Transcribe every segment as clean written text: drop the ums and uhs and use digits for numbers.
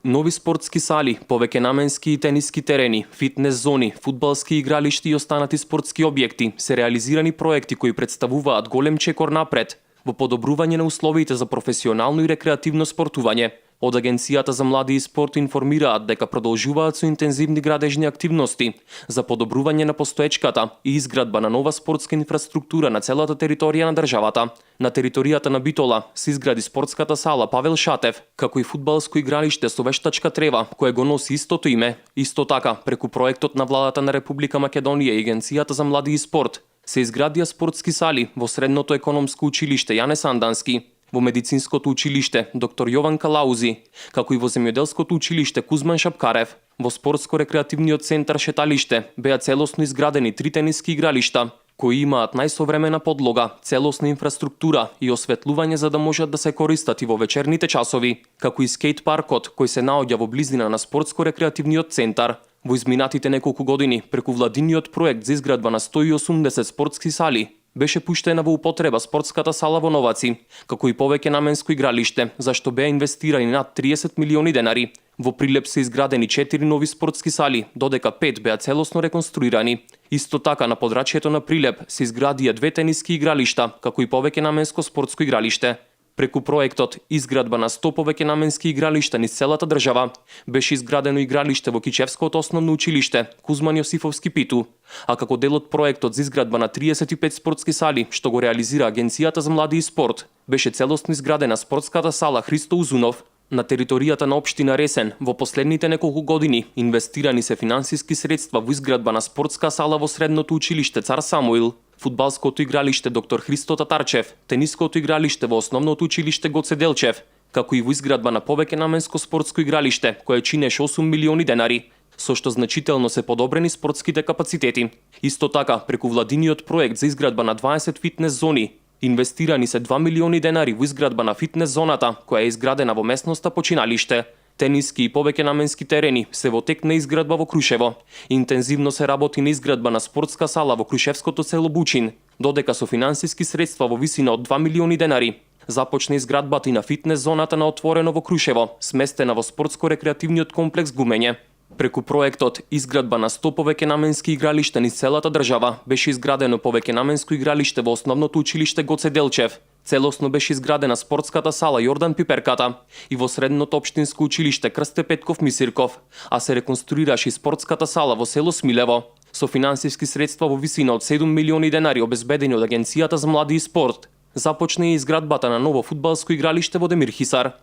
Нови спортски сали, повеќе наменски и тениски терени, фитнес зони, фудбалски игралишти и останати спортски објекти се реализирани проекти кои представуваат голем чекор напред во подобрување на условите за професионално и рекреативно спортување. Од Агенцијата за млади и спорт информираат дека продолжуваат со интензивни градежни активности за подобрување на постоечката и изградба на нова спортска инфраструктура на целата територија на државата. На територијата на Битола се изгради спортската сала Павел Шатев, како и фудбалско игралиште со вештачка трева, кое го носи истото име. Исто така, преку проектот на владата на Република Македонија и Агенцијата за млади и спорт, се изградија спортски сали во Средното економско училиште Јане Сандански, во медицинското училиште доктор Јован Калаузи, како и во земјоделското училиште Кузман Шапкарев. Во спортско-рекреативниот центар Шеталиште беа целосно изградени 3 тениски игралишта, кои имаат најсовремена подлога, целосна инфраструктура и осветлување за да можат да се користат и во вечерните часови, како и скејт паркот кој се наоѓа во близина на спортско-рекреативниот центар. Во изминатите неколку години, преку владиниот проект за изградба на 180 спортски сали, беше пуштена во употреба спортската сала во Новаци, како и повеќе наменско игралиште, зашто беа инвестирани над 30 милиони денари. Во Прилеп се изградени 4 нови спортски сали, додека 5 беа целосно реконструирани. Исто така на подрачјето на Прилеп се изградија 2 тениски игралишта, како и повеќе наменско спортско игралиште. Преку проектот изградба на 100 повеќе наменски игралишта низ целата држава, беше изградено игралиште во Кичевското основно училиште Кузман Јосифовски Питу, а како дел од проектот за изградба на 35 спортски сали, што го реализира Агенцијата за млади и спорт, беше целосно изградена спортската сала Христо Узунов. На територијата на општина Ресен во последните неколку години инвестирани се финансиски средства во изградба на спортска сала во Средното училиште Цар Самуил, фудбалското игралиште Доктор Христо Татарчев, тениското игралиште во основното училиште Гоце Делчев, како и во изградба на повеќе наменско спортско игралиште, кое чинеше 8 милиони денари, со што значително се подобрени спортските капацитети. Исто така, преку владиниот проект за изградба на 20 фитнес зони, инвестирани се 2 милиони денари во изградба на фитнес зоната, која е изградена во местноста Починалиште. Тениски и повеќе наменски терени се во тек на изградба во Крушево. Интензивно се работи на изградба на спортска сала во Крушевското село Бучин, додека со финансиски средства во висина од 2 милиони денари започна изградбата и на фитнес зоната на отворено во Крушево, сместена во спортско-рекреативниот комплекс Гумење. Преку проектот изградба на 100 повеќе наменски игралишта низ целата држава беше изградено повеќе наменско игралиште во основното училиште Гоце Делчев. Целосно беше изградена спортската сала Јордан Пиперката и во Средното општинско училиште Крсте Петков Мисирков, а се реконструираше и спортската сала во село Смилево, со финансиски средства во висина од 7 милиони денари обезбедени од Агенцијата за млади и спорт. Започна и изградбата на ново фудбалско игралиште во Демир Хисар.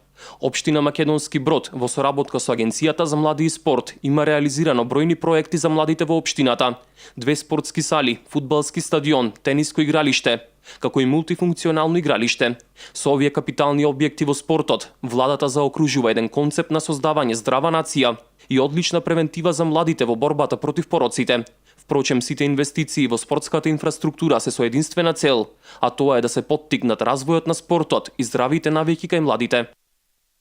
Општина Македонски Брод во соработка со Агенцијата за млади и спорт има реализирано бројни проекти за младите во општината. 2 спортски сали, фудбалски стадион, тениско игралиште, како и мултифункционално игралиште. Со овие капитални објекти во спортот, владата заокружува еден концепт на создавање здрава нација и одлична превентива за младите во борбата против пороците. Впрочем, сите инвестиции во спортската инфраструктура се со единствена цел, а тоа е да се поттикнат развојот на спортот и здравите навики кај младите.